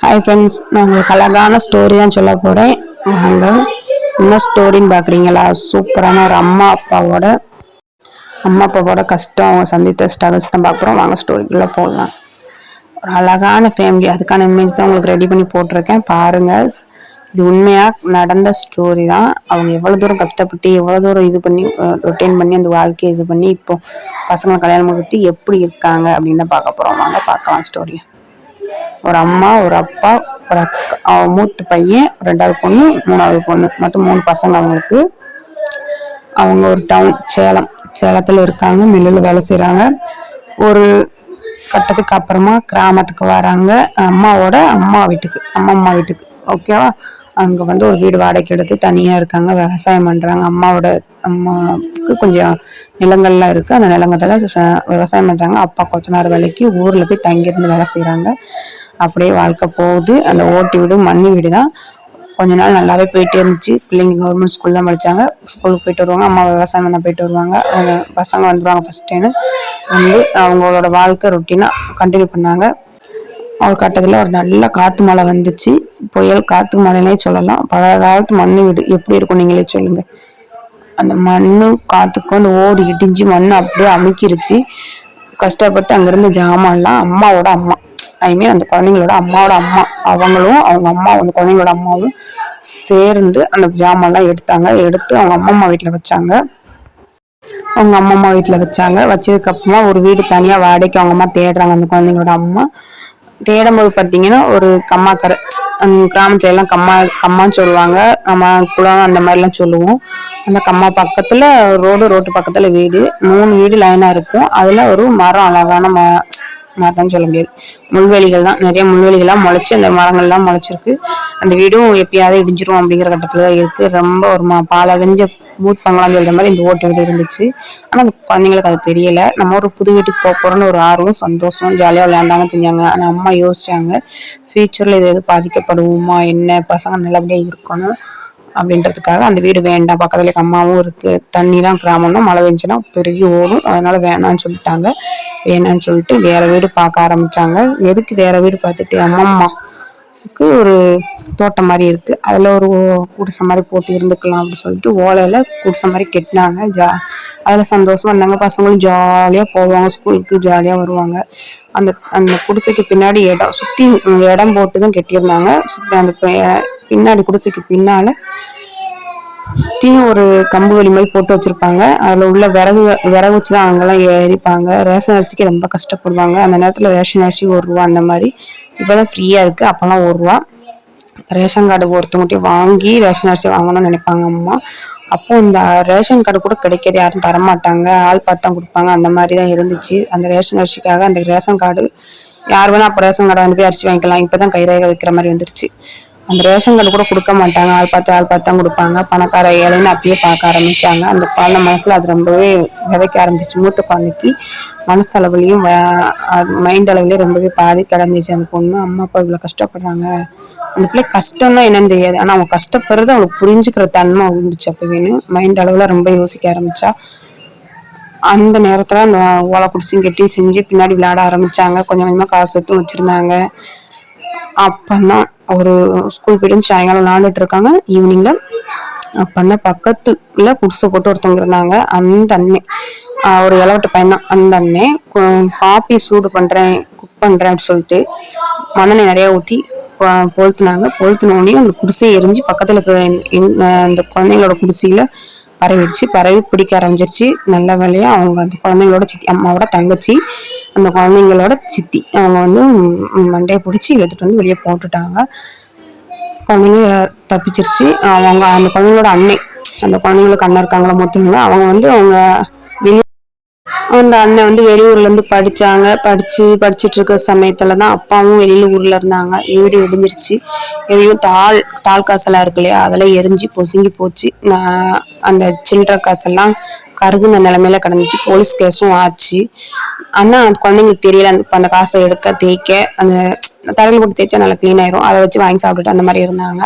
Hi friends, நான் உங்களுக்கு அழகான ஸ்டோரி தான் சொல்ல போகிறேன். வாங்க, என்ன ஸ்டோரின்னு பார்க்குறீங்களா? சூப்பரான ஒரு அம்மா அப்பாவோட கஷ்டம், அவங்க சந்தித்த ஸ்ட்ரகிள்ஸ் தான் பார்க்குறோம். வாங்க ஸ்டோரிக்குள்ளே போகலாம். ஒரு அழகான ஃபேமிலி, அதுக்கான இமேஜ் தான் உங்களுக்கு ரெடி பண்ணி போட்டிருக்கேன் பாருங்கள். இது உண்மையாக நடந்த ஸ்டோரி தான். அவங்க எவ்வளோ தூரம் கஷ்டப்பட்டு எவ்வளோ தூரம் இது பண்ணி ரொட்டேன் பண்ணி அந்த வாழ்க்கையை இது பண்ணி இப்போ பசங்களை கல்யாணம் கொடுத்து எப்படி இருக்காங்க அப்படின்னு தான் பார்க்க போகிறோம். வாங்க பார்க்கலாம் ஸ்டோரியை. ஒரு அம்மா, ஒரு அப்பா, ஒரு அக்கா, மூத்த பையன், ரெண்டாவது பொண்ணு, மூணாவது பொண்ணு, மொத்தம் 3 பசங்க அவங்களுக்கு. அவங்க ஒரு சேலத்தில் இருக்காங்க. மில்லில் வேலை செய்கிறாங்க. ஒரு கட்டத்துக்கு அப்புறமா கிராமத்துக்கு வராங்க. அம்மா வீட்டுக்கு ஓகேவா. அங்கே வந்து ஒரு வீடு வாடகைக்கு எடுத்து தனியாக இருக்காங்க. விவசாயம் பண்ணுறாங்க. அம்மாவுக்கு கொஞ்சம் நிலங்கள்லாம் இருக்குது. அந்த நிலங்கத்தில் விவசாயம் பண்ணுறாங்க. அப்பா கொத்தனார் வேலைக்கு ஊரில் போய் தங்கியிருந்து வேலை செய்கிறாங்க. அப்படியே வாழ்க்கை போகுது. அந்த ஓட்டு வீடு மண்ணு வீடு தான். கொஞ்ச நாள் நல்லாவே போயிட்டே இருந்துச்சு. பிள்ளைங்க கவர்மெண்ட் ஸ்கூல் தான் படித்தாங்க. ஸ்கூலுக்கு போயிட்டு வருவாங்க. அம்மா விவசாயம் பண்ண போயிட்டு வருவாங்க. பசங்க வந்துடுவாங்க. ஃபஸ்ட்டு வந்து அவங்களோட வாழ்க்கை ரொட்டீனாக கண்டினியூ பண்ணாங்க. ஒரு கட்டத்தில் ஒரு நல்ல காற்று மழை வந்துச்சு. புயல் காற்று மழைனே சொல்லலாம். பழைய காலத்து மண்ணு வீடு எப்படி இருக்கும் நீங்களே சொல்லுங்கள். அந்த மண்ணு காற்றுக்கும் அந்த ஓடி இடிஞ்சு மண்ணு அப்படியே அமுக்கிருச்சு. கஷ்டப்பட்டு அங்கேருந்து ஜாமான்லாம் அம்மாவோட அம்மா, அந்த குழந்தைங்களோட அம்மாவோட அம்மா, அவங்களும் அவங்க அம்மா அந்த குழந்தைங்களோட அம்மாவும் சேர்ந்து அந்த ஜாமான்லாம் எடுத்து அவங்க அம்மம்மா வீட்டில் வச்சாங்க. வச்சதுக்கப்புறமா ஒரு வீடு தனியாக வாடகைக்கு அவங்க அம்மா தேடுறாங்க. அந்த குழந்தைங்களோட அம்மா தேடும்போது பார்த்தீங்கன்னா ஒரு கம்மாக்கரை, கிராமத்துல எல்லாம் கம்மான்னு சொல்லுவாங்க. நம்ம குளம் அந்த மாதிரிலாம் சொல்லுவோம். அந்த கம்மா பக்கத்தில் ரோட்டு பக்கத்தில் வீடு, 3 வீடு லைனாக இருக்கும். அதில் ஒரு மரம், அழகான மரம்னு சொல்ல முடியாது, முள்வெளிகள் தான். நிறைய முள்வெளிகள்லாம் முளைச்சி அந்த மரங்கள்லாம் முளைச்சிருக்கு. அந்த வீடும் எப்பயாவது இடிஞ்சிரும் அப்படிங்கிற கட்டத்தில் தான் இருக்குது. ரொம்ப ஒரு பாலடைஞ்ச பூத் பங்களான்னு சொல்கிற மாதிரி இந்த ஓட்டு வீடு இருந்துச்சு. ஆனால் அந்த குழந்தைங்களுக்கு அது தெரியலை. நம்ம ஒரு புது வீட்டுக்கு போகிறோன்னு ஒரு ஆர்வம், சந்தோஷம், ஜாலியாக விளையாண்டாங்க, செஞ்சாங்க. ஆனால் அம்மா யோசிச்சாங்க, ஃபியூச்சரில் இது எது பாதிக்கப்படுவோமா, என்ன பசங்க நல்லபடியாக இருக்கணும் அப்படின்றதுக்காக அந்த வீடு வேண்டாம். பக்கத்துல அம்மாவும் இருக்கு. தண்ணிலாம் கிராமம்னா மழை பெஞ்சுன்னா பெருகி ஓடும். அதனால வேணான்னு சொல்லிட்டு வேற வீடு பார்க்க ஆரம்பிச்சாங்க. எதுக்கு வேற வீடு பார்த்துட்டு, அம்மாவுக்கு ஒரு தோட்டம் மாதிரி இருக்கு, அதுல ஒரு குடிசை மாதிரி போட்டு இருந்துக்கலாம் அப்படின்னு சொல்லிட்டு ஓலையில குடிசை மாதிரி கெட்டினாங்க. அதுல சந்தோஷமா இருந்தாங்க. பசங்களும் ஜாலியா போவாங்க, ஸ்கூலுக்கு ஜாலியா வருவாங்க. அந்த குடிசைக்கு பின்னாடி சுத்தி இடம் போட்டுதான் கெட்டியிருந்தாங்க. சுத்தி அந்த பின்னாடி குடிசைக்கு பின்னால சுற்றியும் ஒரு கம்பு வலி மாதிரி போட்டு வச்சிருப்பாங்க. அதுல உள்ள விறகு வச்சுதான் அங்கெல்லாம் எரிப்பாங்க. ரேஷன் அரிசிக்கு ரொம்ப கஷ்டப்படுவாங்க. அந்த நேரத்துல ரேஷன் அரிசி 1 ரூபா அந்த மாதிரி. இப்பதான் ஃப்ரீயா இருக்கு. அப்பெல்லாம் 1 ரூபா. ரேஷன் கார்டு ஒருத்தவங்ககிட்ட வாங்கி ரேஷன் அரிசி வாங்கணும்னு நினைப்பாங்க அம்மா. அப்போ இந்த ரேஷன் கார்டு கூட கிடைக்காது, யாரும் தரமாட்டாங்க, ஆள் பார்த்து தான் கொடுப்பாங்க. அந்த மாதிரி தான் இருந்துச்சு. அந்த ரேஷன் அரிசிக்காக அந்த ரேஷன் கார்டு யார் வேணா அப்போ ரேஷன் கார்டை வந்து அரிசி வாங்கிக்கலாம். இப்பதான் கைரேகை வைக்கிற மாதிரி வந்துருச்சு. அந்த ரேஷன் கார்டு கூட கொடுக்க மாட்டாங்க, ஆள் பார்த்து தான் கொடுப்பாங்க. பணக்கார ஏழைன்னு அப்படியே பார்க்க ஆரம்பிச்சாங்க. அந்த குழந்தை மனசுல அது ரொம்பவே விதைக்க ஆரம்பிச்சிச்சு. மூத்த குழந்தைக்கு மனசளவுலையும் மைண்ட் அளவுலயும் ரொம்பவே பாதிக்க அடைஞ்சிச்சு. அந்த பொண்ணு, அம்மா அப்பா இவ்வளவு கஷ்டப்படுறாங்க, அந்த பிள்ளை கஷ்டம்னா என்னன்னு தெரியாது, ஆனா அவங்க கஷ்டப்படுறது அவங்களுக்கு புரிஞ்சுக்கிற தன்மை இருந்துச்சு. அப்ப வேணும் மைண்ட் அளவுல ரொம்ப யோசிக்க ஆரம்பிச்சா. அந்த நேரத்துல அந்த ஓலை குடிசையும் கட்டி செஞ்சு பின்னாடி விளையாட ஆரம்பிச்சாங்க. கொஞ்சம் கொஞ்சமா காசு எடுத்து வச்சிருந்தாங்க. அப்பதான் ஒரு ஸ்கூல் போயிட்டு சாயங்காலம் விளையாண்டுட்டு இருக்காங்க. ஈவினிங்ல அப்பதான் பக்கத்துல குடிசை போட்டு ஒருத்தவங்க இருந்தாங்க. அந்த அண்ணன் ஒரு இளவட்ட பையன் தான். அந்த அண்ணன் காபி சூடு பண்றேன், குக் பண்றேன் அப்படின்னு சொல்லிட்டு மண்ணெண்ணெய் நிறைய ஊத்தி பொழுத்துனோடனே அந்த குடிசையை எரிஞ்சு பக்கத்துல அந்த குழந்தைங்களோட குடிசையில பரவி பிடிக்க ஆரம்பிச்சிருச்சு. நல்ல வேலையா அவங்க அந்த குழந்தைங்களோட சித்தி, அம்மாவோட தங்கச்சி, அந்த குழந்தைங்களோட சித்தி, அவங்க வந்து மண்டையை பிடிச்சி இழுத்துட்டு வந்து வெளியே போட்டுட்டாங்க. குழந்தைங்க தப்பிச்சிருச்சு. அவங்க அந்த குழந்தைங்களோட அந்த குழந்தைங்களுக்கு அண்ணன் இருக்காங்களா மூத்தவங்க, அவங்க வந்து அந்த அண்ணன் வந்து வெளியூர்ல இருந்து படிச்சுட்டு இருக்க சமயத்துலதான் அப்பாவும் வெளியில ஊர்ல இருந்தாங்க. வீடு இடிஞ்சிருச்சு. எரியும் தாள் காசெல்லாம் இருக்கு இல்லையா, அதெல்லாம் எரிஞ்சு பொசுங்கி போச்சு. அந்த சில்லற காசெல்லாம் கருகுன நிலைமையில கிடந்துச்சு. போலீஸ் கேஸும் ஆச்சு. ஆனா அந்த குழந்தைங்களுக்கு தெரியல அந்த காசை எடுக்க தேய்க்க. அந்த தரையில் போட்டு தேய்ச்சா நல்லா க்ளீன் ஆயிரும், அதை வச்சு வாங்கி சாப்பிட்டுட்டு அந்த மாதிரி இருந்தாங்க.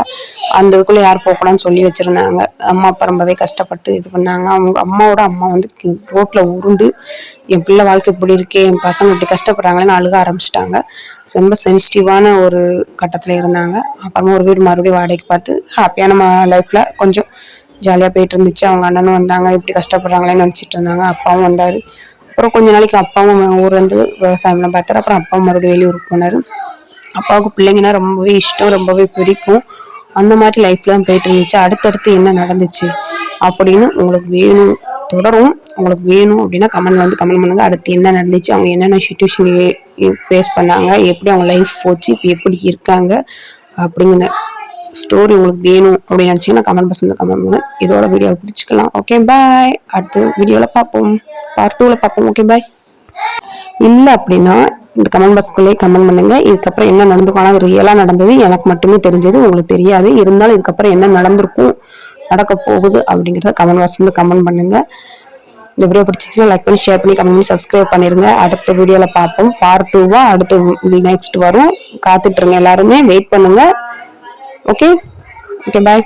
அந்த இதுக்குள்ளே யார் போகக்கூடாதுன்னு சொல்லி வச்சுருந்தாங்க. அம்மா அப்பா ரொம்பவே கஷ்டப்பட்டு இது பண்ணாங்க. அவங்க அம்மாவோட அம்மா வந்து ரோட்டில் உருண்டு என் பிள்ளை வாழ்க்கை இப்படி இருக்கே, என் பசங்க இப்படி கஷ்டப்படுறாங்களேன்னு அழுக ஆரம்பிச்சிட்டாங்க. ரொம்ப சென்சிட்டிவான ஒரு கட்டத்தில் இருந்தாங்க. அப்புறமா ஒரு வீடு மறுபடியும் வாடகைக்கு பார்த்து ஹாப்பியான லைஃப்பில் கொஞ்சம் ஜாலியாக போயிட்டு இருந்துச்சு. அவங்க அண்ணனும் வந்தாங்க, இப்படி கஷ்டப்படுறாங்களேன்னு நினச்சிட்டு இருந்தாங்க. அப்பாவும் வந்தார். அப்புறம் கொஞ்ச நாளைக்கு அப்பாவும் ஊர்லேருந்து விவசாயம்லாம் பார்த்தாரு. அப்புறம் அப்பாவும் மறுபடியும் வெளியூருக்கு போனார். அப்பாவுக்கு பிள்ளைங்கன்னா ரொம்பவே இஷ்டம், ரொம்பவே பிடிக்கும். அந்த மாதிரி லைஃப்ல தான் போயிட்டு இருந்துச்சு. அடுத்தடுத்து என்ன நடந்துச்சு அப்படின்னு உங்களுக்கு வேணும், தொடரும் உங்களுக்கு வேணும் அப்படின்னா கமெண்ட் பண்ணுங்க. அடுத்து என்ன நடந்துச்சு, அவங்க என்னென்ன சுச்சுவேஷன் ஃபேஸ் பண்ணாங்க, எப்படி அவங்க லைஃப் போச்சு, இப்போ எப்படி இருக்காங்க அப்படிங்கிற ஸ்டோரி உங்களுக்கு வேணும் அப்படின்னு நினச்சிங்கன்னா கமெண்ட் பண்ணுங்க. இதோட வீடியோ பிடிச்சிக்கலாம். Okay bye. அடுத்த வீடியோவில் பார்ப்போம், பார்ட் 2ல பார்ப்போம். Okay bye. இல்லை அப்படின்னா இந்த கமெண்ட் பாக்ஸ்குள்ளேயே கமெண்ட் பண்ணுங்க. இதுக்கப்புறம் என்ன நடந்துக்கும், அது ரியலாக நடந்தது, எனக்கு மட்டுமே தெரிஞ்சது, உங்களுக்கு தெரியாது. இருந்தாலும் இதுக்கப்புறம் என்ன நடந்திருக்கும், நடக்க போகுது அப்படிங்கிறத கமெண்ட் பாக்ஸ்ல கமெண்ட் பண்ணுங்க. இந்த வீடியோ பிடிச்சிச்சுன்னா லைக் பண்ணி, ஷேர் பண்ணி, கமெண்ட் பண்ணி, சப்ஸ்கிரைப் பண்ணிருங்க. அடுத்த வீடியோவில் பார்ப்போம். பார்ட் 2வா அடுத்து நெக்ஸ்ட் வரும். காத்துட்ருங்க, எல்லாருமே வெயிட் பண்ணுங்க. Okay okay bye.